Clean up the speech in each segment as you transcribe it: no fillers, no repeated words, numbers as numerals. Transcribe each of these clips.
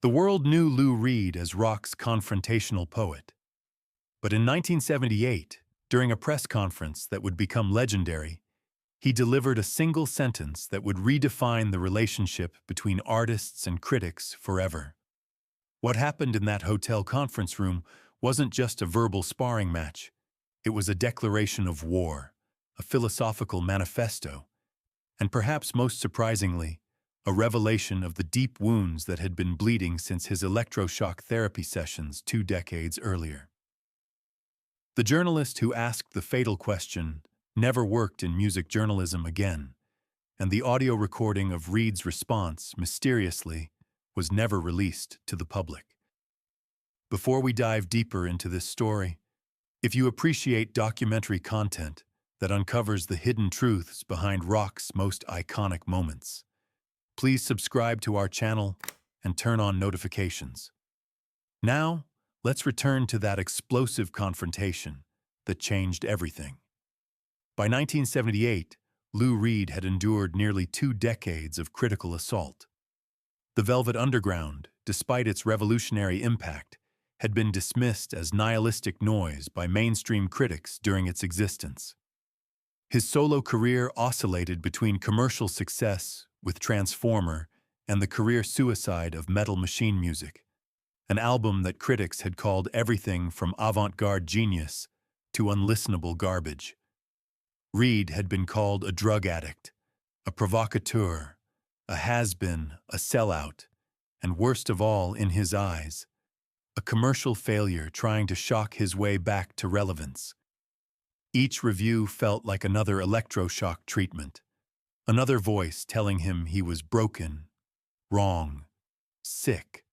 The world knew Lou Reed as rock's confrontational poet. But in 1978, during a press conference that would become legendary, he delivered a single sentence that would redefine the relationship between artists and critics forever. What happened in that hotel conference room wasn't just a verbal sparring match. It was a declaration of war, a philosophical manifesto, and perhaps most surprisingly, a revelation of the deep wounds that had been bleeding since his electroshock therapy sessions 2 decades earlier. The journalist who asked the fatal question never worked in music journalism again, and the audio recording of Reed's response, mysteriously, was never released to the public. Before we dive deeper into this story, if you appreciate documentary content that uncovers the hidden truths behind rock's most iconic moments, please subscribe to our channel and turn on notifications. Now, let's return to that explosive confrontation that changed everything. By 1978, Lou Reed had endured nearly 2 decades of critical assault. The Velvet Underground, despite its revolutionary impact, had been dismissed as nihilistic noise by mainstream critics during its existence. His solo career oscillated between commercial success with Transformer and the career suicide of Metal Machine Music, an album that critics had called everything from avant-garde genius to unlistenable garbage. Reed had been called a drug addict, a provocateur, a has-been, a sellout, and worst of all, in his eyes, a commercial failure trying to shock his way back to relevance. Each review felt like another electroshock treatment, another voice telling him he was broken, wrong, sick.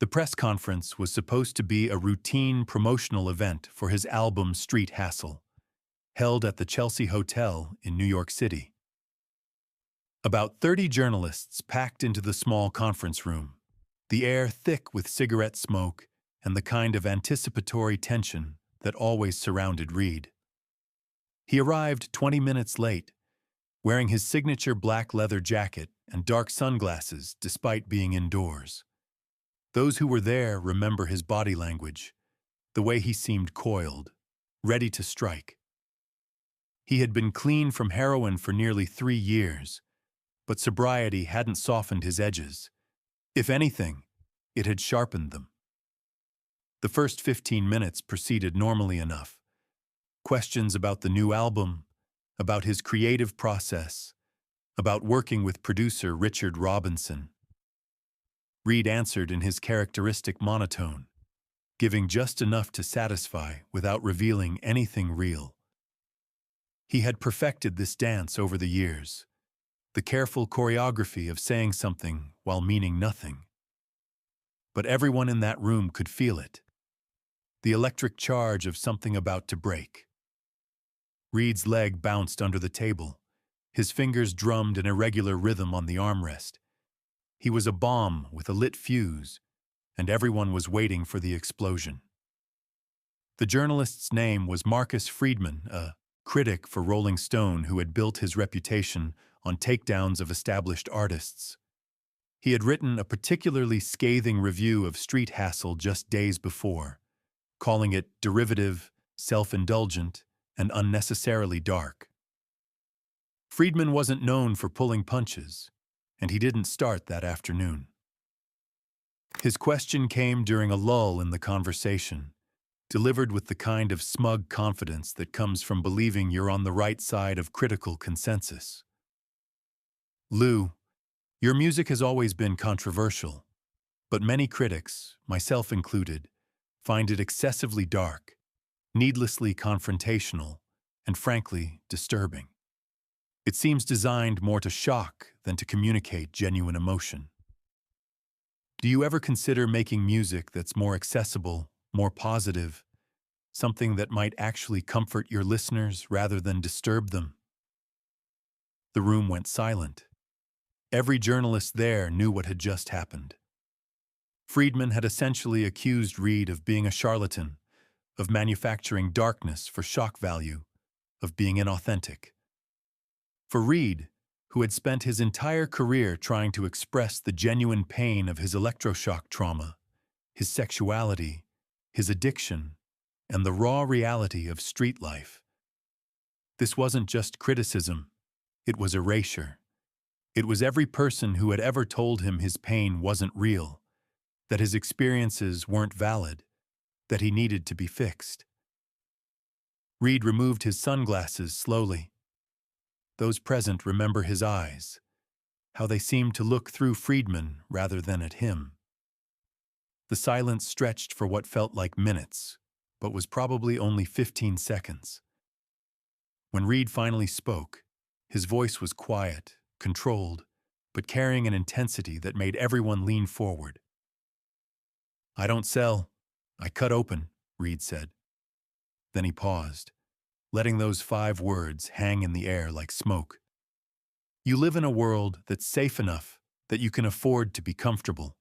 The press conference was supposed to be a routine promotional event for his album Street Hassle, held at the Chelsea Hotel in New York City. About 30 journalists packed into the small conference room, the air thick with cigarette smoke and the kind of anticipatory tension that always surrounded Reed. He arrived 20 minutes late, wearing his signature black leather jacket and dark sunglasses despite being indoors. Those who were there remember his body language, the way he seemed coiled, ready to strike. He had been clean from heroin for nearly 3 years, but sobriety hadn't softened his edges. If anything, it had sharpened them. The first 15 minutes proceeded normally enough. Questions about the new album, about his creative process, about working with producer Richard Robinson. Reed answered in his characteristic monotone, giving just enough to satisfy without revealing anything real. He had perfected this dance over the years, the careful choreography of saying something while meaning nothing. But everyone in that room could feel it, the electric charge of something about to break. Reed's leg bounced under the table. His fingers drummed an irregular rhythm on the armrest. He was a bomb with a lit fuse, and everyone was waiting for the explosion. The journalist's name was Marcus Friedman, a critic for Rolling Stone who had built his reputation on takedowns of established artists. He had written a particularly scathing review of Street Hassle just days before, calling it derivative, self-indulgent, and unnecessarily dark. Friedman wasn't known for pulling punches, and he didn't start that afternoon. His question came during a lull in the conversation, delivered with the kind of smug confidence that comes from believing you're on the right side of critical consensus. Lou, your music has always been controversial, but many critics, myself included, find it excessively dark, needlessly confrontational, and frankly, disturbing. It seems designed more to shock than to communicate genuine emotion. Do you ever consider making music that's more accessible, more positive, something that might actually comfort your listeners rather than disturb them? The room went silent. Every journalist there knew what had just happened. Friedman had essentially accused Reed of being a charlatan, of manufacturing darkness for shock value, of being inauthentic. For Reed, who had spent his entire career trying to express the genuine pain of his electroshock trauma, his sexuality, his addiction, and the raw reality of street life. This wasn't just criticism, it was erasure. It was every person who had ever told him his pain wasn't real, that his experiences weren't valid, that he needed to be fixed. Reed removed his sunglasses slowly. Those present remember his eyes, how they seemed to look through Friedman rather than at him. The silence stretched for what felt like minutes, but was probably only 15 seconds. When Reed finally spoke, his voice was quiet, controlled, but carrying an intensity that made everyone lean forward. "I don't sell. I cut open," Reed said. Then he paused, letting those 5 words hang in the air like smoke. "You live in a world that's safe enough that you can afford to be comfortable.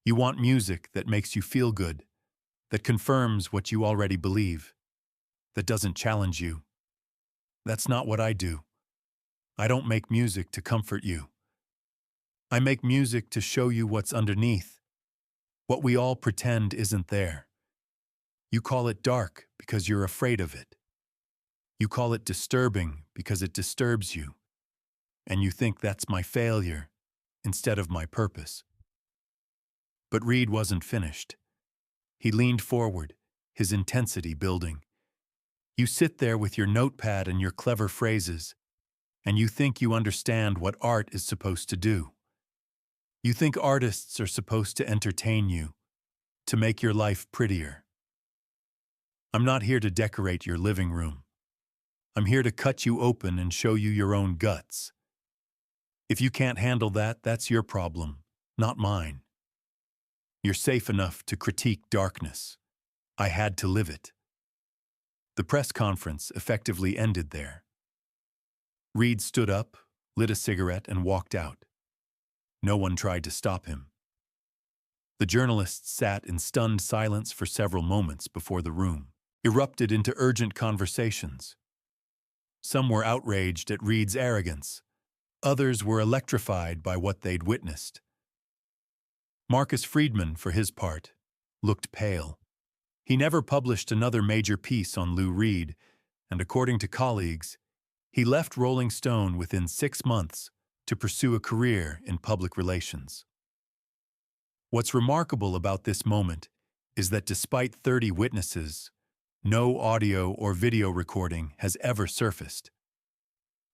You want music that makes you feel good, that confirms what you already believe, that doesn't challenge you. That's not what I do. I don't make music to comfort you. I make music to show you what's underneath, what we all pretend isn't there. You call it dark because you're afraid of it. You call it disturbing because it disturbs you. And you think that's my failure instead of my purpose." But Reed wasn't finished. He leaned forward, his intensity building. "You sit there with your notepad and your clever phrases, and you think you understand what art is supposed to do. You think artists are supposed to entertain you, to make your life prettier. I'm not here to decorate your living room. I'm here to cut you open and show you your own guts. If you can't handle that, that's your problem, not mine. You're safe enough to critique darkness. I had to live it." The press conference effectively ended there. Reed stood up, lit a cigarette, and walked out. No one tried to stop him. The journalists sat in stunned silence for several moments before the room erupted into urgent conversations. Some were outraged at Reed's arrogance. Others were electrified by what they'd witnessed. Marcus Friedman, for his part, looked pale. He never published another major piece on Lou Reed, and according to colleagues, he left Rolling Stone within 6 months to pursue a career in public relations. What's remarkable about this moment is that despite 30 witnesses, no audio or video recording has ever surfaced.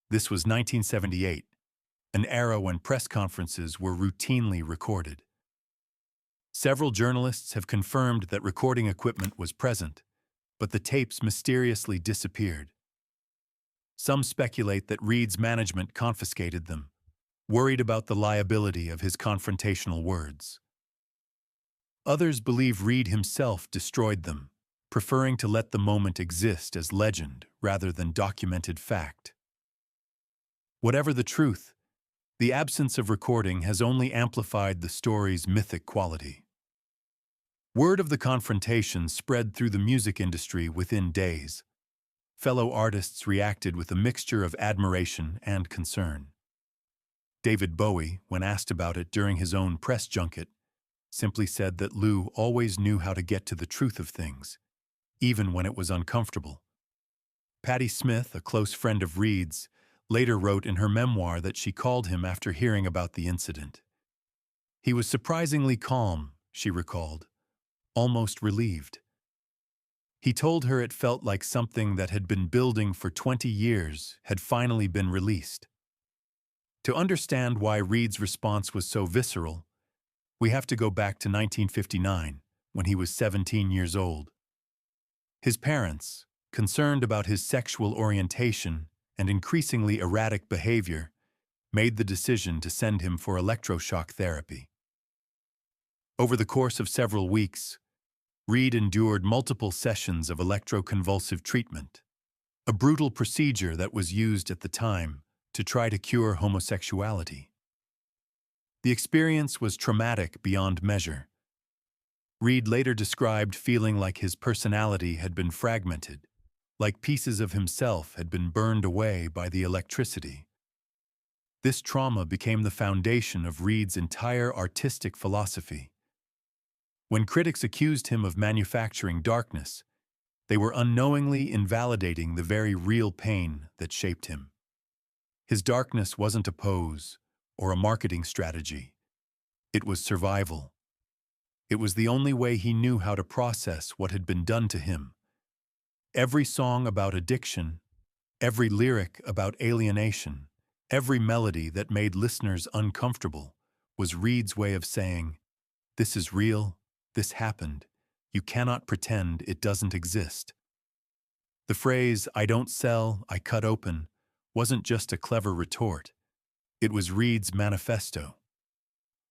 This was 1978, an era when press conferences were routinely recorded. Several journalists have confirmed that recording equipment was present, but the tapes mysteriously disappeared. Some speculate that Reed's management confiscated them, worried about the liability of his confrontational words. Others believe Reed himself destroyed them, preferring to let the moment exist as legend rather than documented fact. Whatever the truth, the absence of recording has only amplified the story's mythic quality. Word of the confrontation spread through the music industry within days. Fellow artists reacted with a mixture of admiration and concern. David Bowie, when asked about it during his own press junket, simply said that Lou always knew how to get to the truth of things, even when it was uncomfortable. Patti Smith, a close friend of Reed's, later wrote in her memoir that she called him after hearing about the incident. He was surprisingly calm, she recalled, almost relieved. He told her it felt like something that had been building for 20 years had finally been released. To understand why Reed's response was so visceral, we have to go back to 1959, when he was 17 years old. His parents, concerned about his sexual orientation and increasingly erratic behavior, made the decision to send him for electroshock therapy. Over the course of several weeks, Reed endured multiple sessions of electroconvulsive treatment, a brutal procedure that was used at the time to try to cure homosexuality. The experience was traumatic beyond measure. Reed later described feeling like his personality had been fragmented, like pieces of himself had been burned away by the electricity. This trauma became the foundation of Reed's entire artistic philosophy. When critics accused him of manufacturing darkness, they were unknowingly invalidating the very real pain that shaped him. His darkness wasn't a pose or a marketing strategy. It was survival. It was the only way he knew how to process what had been done to him. Every song about addiction, every lyric about alienation, every melody that made listeners uncomfortable was Reed's way of saying, "This is real, this happened, you cannot pretend it doesn't exist." The phrase, "I don't sell, I cut open," wasn't just a clever retort. It was Reed's manifesto.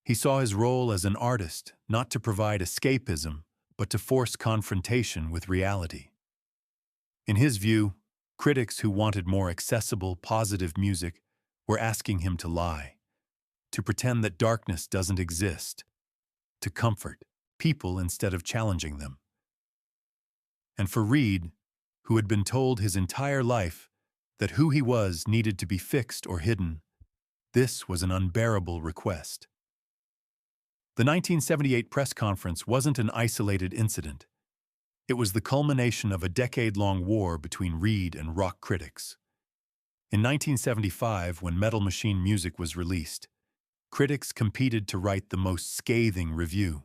He saw his role as an artist not to provide escapism, but to force confrontation with reality. In his view, critics who wanted more accessible, positive music were asking him to lie, to pretend that darkness doesn't exist, to comfort people instead of challenging them. And for Reed, who had been told his entire life that who he was needed to be fixed or hidden, this was an unbearable request. The 1978 press conference wasn't an isolated incident. It was the culmination of a decade-long war between Reed and rock critics. In 1975, when Metal Machine Music was released, critics competed to write the most scathing review.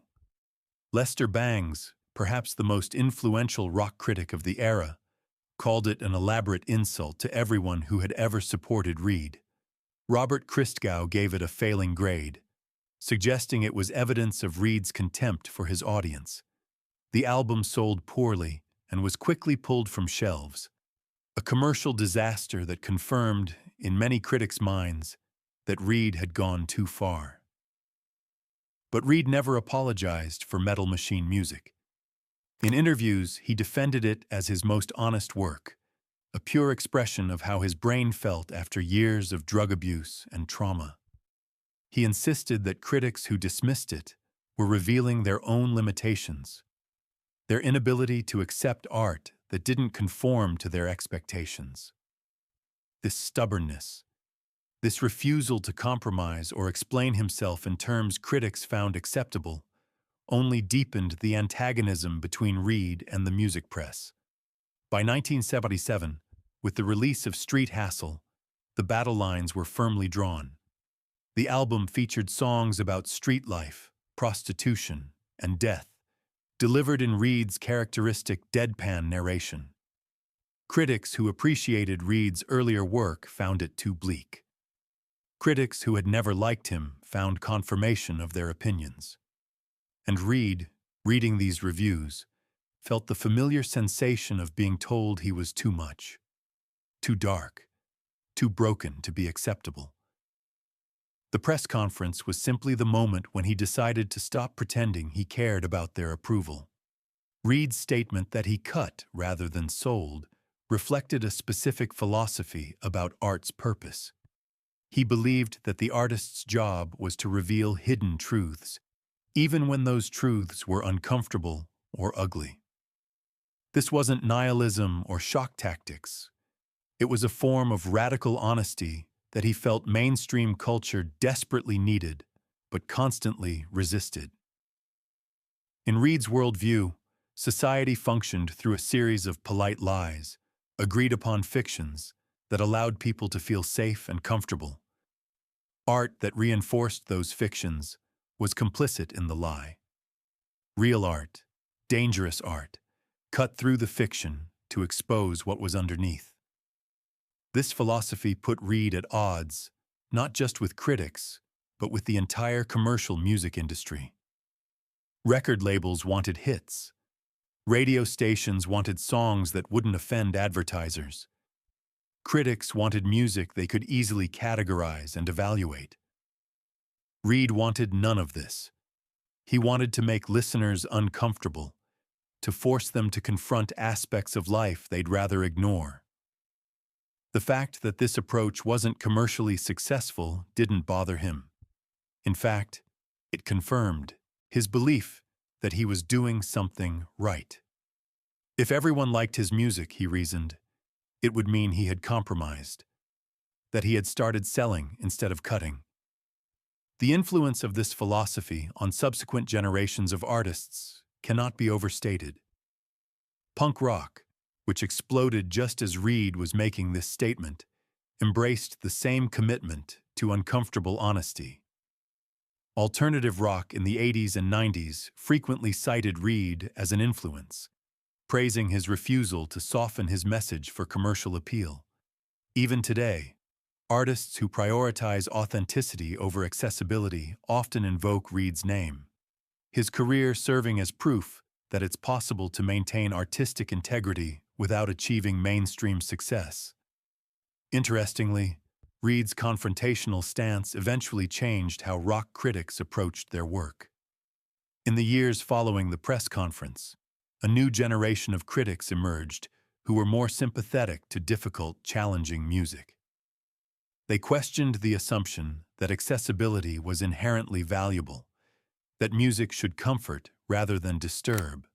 Lester Bangs, perhaps the most influential rock critic of the era, called it an elaborate insult to everyone who had ever supported Reed. Robert Christgau gave it a failing grade, suggesting it was evidence of Reed's contempt for his audience. The album sold poorly and was quickly pulled from shelves, a commercial disaster that confirmed, in many critics' minds, that Reed had gone too far. But Reed never apologized for Metal Machine Music. In interviews, he defended it as his most honest work, a pure expression of how his brain felt after years of drug abuse and trauma. He insisted that critics who dismissed it were revealing their own limitations, their inability to accept art that didn't conform to their expectations. This stubbornness, this refusal to compromise or explain himself in terms critics found acceptable, only deepened the antagonism between Reed and the music press. By 1977, with the release of Street Hassle, the battle lines were firmly drawn. The album featured songs about street life, prostitution, and death, delivered in Reed's characteristic deadpan narration. Critics who appreciated Reed's earlier work found it too bleak. Critics who had never liked him found confirmation of their opinions. And Reed, reading these reviews, felt the familiar sensation of being told he was too much, too dark, too broken to be acceptable. The press conference was simply the moment when he decided to stop pretending he cared about their approval. Reed's statement that he cut rather than sold reflected a specific philosophy about art's purpose. He believed that the artist's job was to reveal hidden truths, even when those truths were uncomfortable or ugly. This wasn't nihilism or shock tactics. It was a form of radical honesty that he felt mainstream culture desperately needed, but constantly resisted. In Reed's worldview, society functioned through a series of polite lies, agreed-upon fictions that allowed people to feel safe and comfortable. Art that reinforced those fictions was complicit in the lie. Real art, dangerous art, cut through the fiction to expose what was underneath. This philosophy put Reed at odds, not just with critics, but with the entire commercial music industry. Record labels wanted hits. Radio stations wanted songs that wouldn't offend advertisers. Critics wanted music they could easily categorize and evaluate. Reed wanted none of this. He wanted to make listeners uncomfortable, to force them to confront aspects of life they'd rather ignore. The fact that this approach wasn't commercially successful didn't bother him. In fact, it confirmed his belief that he was doing something right. If everyone liked his music, he reasoned, it would mean he had compromised. that he had started selling instead of cutting. The influence of this philosophy on subsequent generations of artists cannot be overstated. Punk rock, which exploded just as Reed was making this statement, embraced the same commitment to uncomfortable honesty. Alternative rock in the 80s and 90s frequently cited Reed as an influence, praising his refusal to soften his message for commercial appeal. Even today, artists who prioritize authenticity over accessibility often invoke Reed's name, his career serving as proof that it's possible to maintain artistic integrity without achieving mainstream success. Interestingly, Reed's confrontational stance eventually changed how rock critics approached their work. In the years following the press conference, a new generation of critics emerged who were more sympathetic to difficult, challenging music. They questioned the assumption that accessibility was inherently valuable, that music should comfort rather than disturb.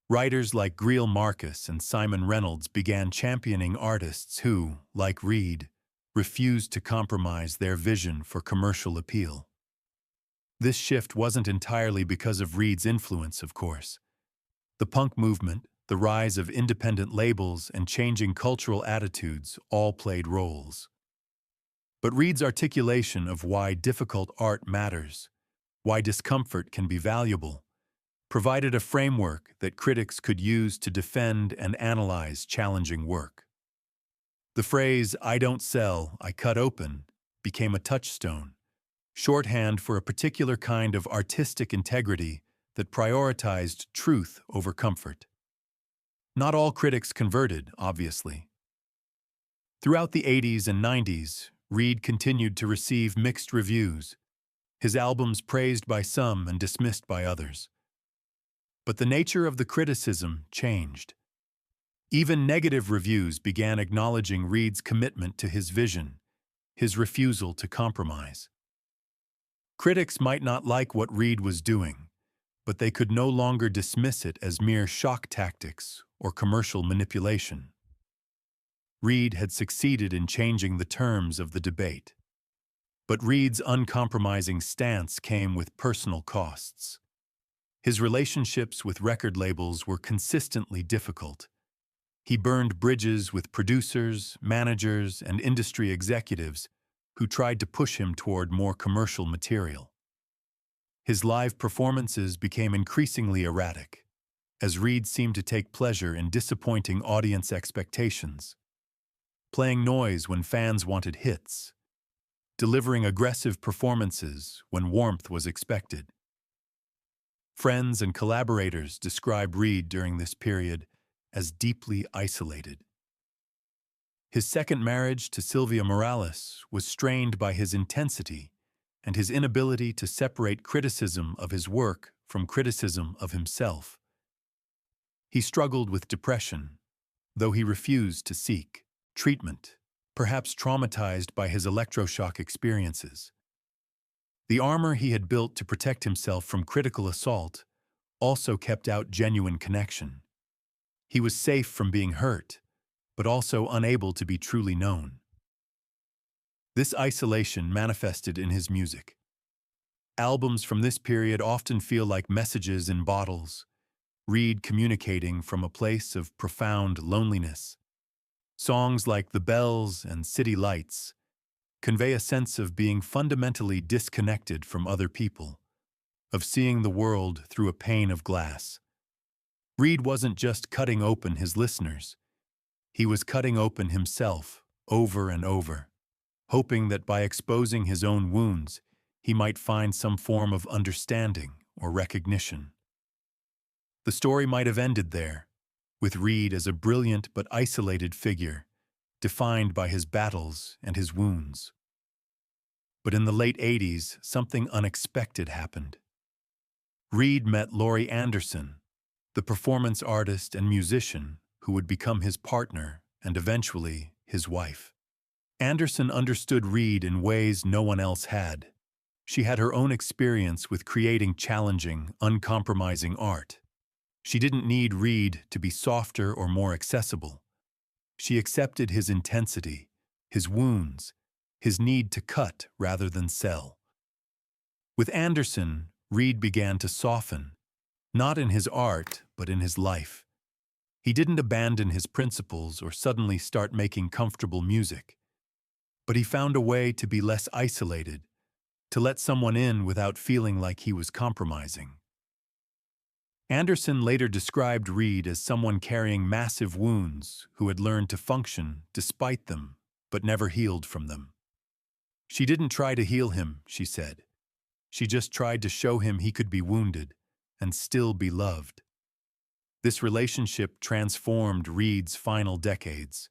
Writers like Greil Marcus and Simon Reynolds began championing artists who, like Reed, refused to compromise their vision for commercial appeal. This shift wasn't entirely because of Reed's influence, of course. The punk movement, the rise of independent labels, and changing cultural attitudes all played roles. But Reed's articulation of why difficult art matters, why discomfort can be valuable, provided a framework that critics could use to defend and analyze challenging work. The phrase, "I don't sell, I cut open," became a touchstone, shorthand for a particular kind of artistic integrity that prioritized truth over comfort. Not all critics converted, obviously. Throughout the 80s and 90s, Reed continued to receive mixed reviews, his albums praised by some and dismissed by others. But the nature of the criticism changed. Even negative reviews began acknowledging Reed's commitment to his vision, his refusal to compromise. Critics might not like what Reed was doing, but they could no longer dismiss it as mere shock tactics or commercial manipulation. Reed had succeeded in changing the terms of the debate. But Reed's uncompromising stance came with personal costs. His relationships with record labels were consistently difficult. He burned bridges with producers, managers, and industry executives who tried to push him toward more commercial material. His live performances became increasingly erratic, as Reed seemed to take pleasure in disappointing audience expectations, playing noise when fans wanted hits, delivering aggressive performances when warmth was expected. Friends and collaborators describe Reed during this period as deeply isolated. His second marriage to Sylvia Morales was strained by his intensity and his inability to separate criticism of his work from criticism of himself. He struggled with depression, though he refused to seek treatment, perhaps traumatized by his electroshock experiences. The armor he had built to protect himself from critical assault also kept out genuine connection. He was safe from being hurt, but also unable to be truly known. This isolation manifested in his music. Albums from this period often feel like messages in bottles, Reed communicating from a place of profound loneliness. Songs like The Bells and City Lights convey a sense of being fundamentally disconnected from other people, of seeing the world through a pane of glass. Reed wasn't just cutting open his listeners. He was cutting open himself over and over, hoping that by exposing his own wounds, he might find some form of understanding or recognition. The story might have ended there, with Reed as a brilliant but isolated figure, defined by his battles and his wounds. But in the late 80s, something unexpected happened. Reed met Laurie Anderson, the performance artist and musician who would become his partner and eventually his wife. Anderson understood Reed in ways no one else had. She had her own experience with creating challenging, uncompromising art. She didn't need Reed to be softer or more accessible. She accepted his intensity, his wounds, his need to cut rather than sell. With Anderson, Reed began to soften, not in his art, but in his life. He didn't abandon his principles or suddenly start making comfortable music, but he found a way to be less isolated, to let someone in without feeling like he was compromising. Anderson later described Reed as someone carrying massive wounds who had learned to function despite them, but never healed from them. She didn't try to heal him, she said. She just tried to show him he could be wounded and still be loved. This relationship transformed Reed's final decades.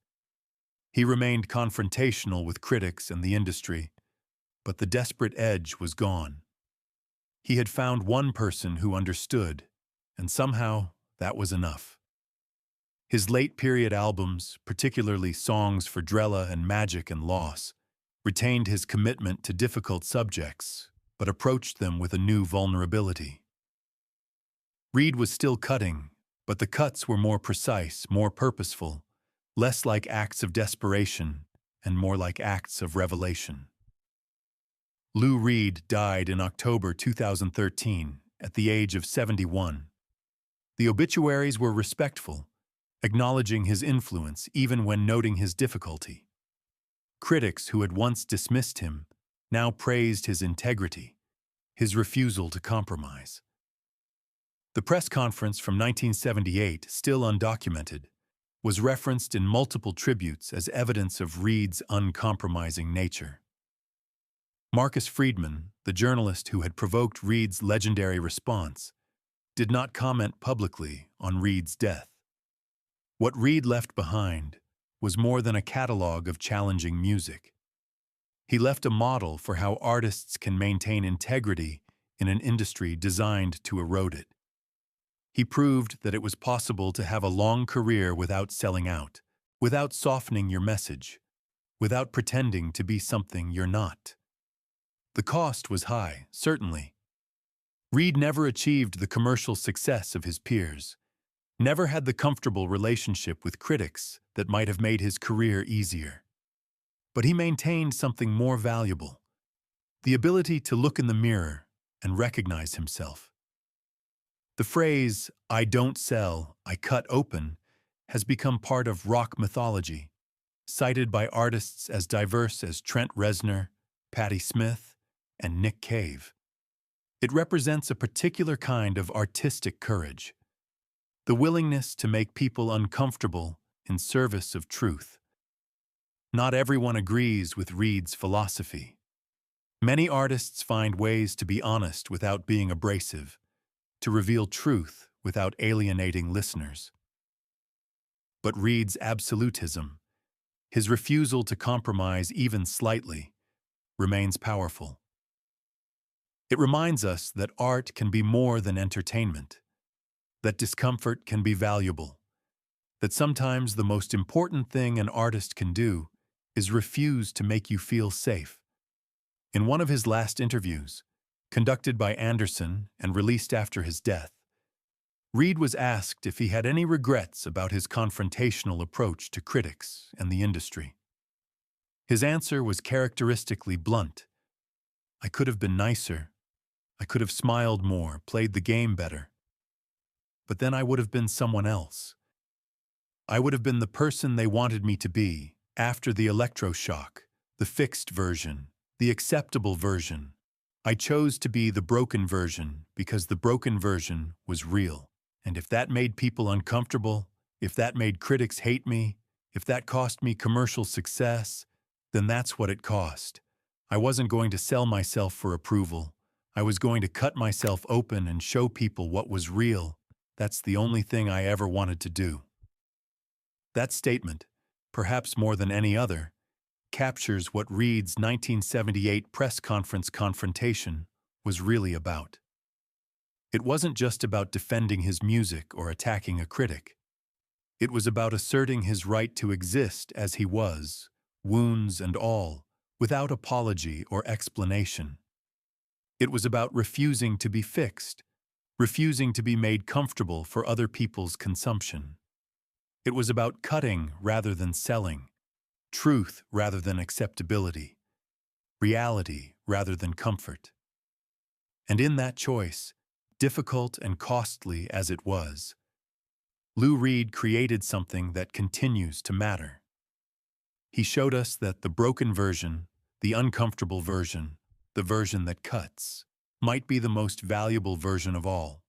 He remained confrontational with critics and the industry, but the desperate edge was gone. He had found one person who understood, and somehow that was enough. His late-period albums, particularly songs for Drella and Magic and Loss, retained his commitment to difficult subjects, but approached them with a new vulnerability. Reed was still cutting, but the cuts were more precise, more purposeful, less like acts of desperation and more like acts of revelation. Lou Reed died in October 2013 at the age of 71. The obituaries were respectful, acknowledging his influence even when noting his difficulty. Critics who had once dismissed him now praised his integrity, his refusal to compromise. The press conference from 1978, still undocumented, was referenced in multiple tributes as evidence of Reed's uncompromising nature. Marcus Friedman, the journalist who had provoked Reed's legendary response, did not comment publicly on Reed's death. What Reed left behind was more than a catalog of challenging music. He left a model for how artists can maintain integrity in an industry designed to erode it. He proved that it was possible to have a long career without selling out, without softening your message, without pretending to be something you're not. The cost was high, certainly. Reed never achieved the commercial success of his peers, never had the comfortable relationship with critics that might have made his career easier. But he maintained something more valuable, the ability to look in the mirror and recognize himself. The phrase, "I don't sell, I cut open," has become part of rock mythology, cited by artists as diverse as Trent Reznor, Patti Smith, and Nick Cave. It represents a particular kind of artistic courage, the willingness to make people uncomfortable in service of truth. Not everyone agrees with Reed's philosophy. Many artists find ways to be honest without being abrasive, to reveal truth without alienating listeners. But Reed's absolutism, his refusal to compromise even slightly, remains powerful. It reminds us that art can be more than entertainment, that discomfort can be valuable, that sometimes the most important thing an artist can do is refuse to make you feel safe. In one of his last interviews, conducted by Anderson and released after his death, Reed was asked if he had any regrets about his confrontational approach to critics and the industry. His answer was characteristically blunt. "I could have been nicer. I could have smiled more, played the game better. But then I would have been someone else. I would have been the person they wanted me to be, after the electroshock, the fixed version, the acceptable version. I chose to be the broken version because the broken version was real. And if that made people uncomfortable, if that made critics hate me, if that cost me commercial success, then that's what it cost. I wasn't going to sell myself for approval. I was going to cut myself open and show people what was real. That's the only thing I ever wanted to do." That statement, perhaps more than any other, captures what Reed's 1978 press conference Confrontation was really about. It wasn't just about defending his music or attacking a critic. It was about asserting his right to exist as he was, wounds and all, without apology or explanation. It was about refusing to be fixed, refusing to be made comfortable for other people's consumption. It was about cutting rather than selling, truth rather than acceptability, reality rather than comfort. And in that choice, difficult and costly as it was, Lou Reed created something that continues to matter. He showed us that the broken version, the uncomfortable version, the version that cuts, might be the most valuable version of all.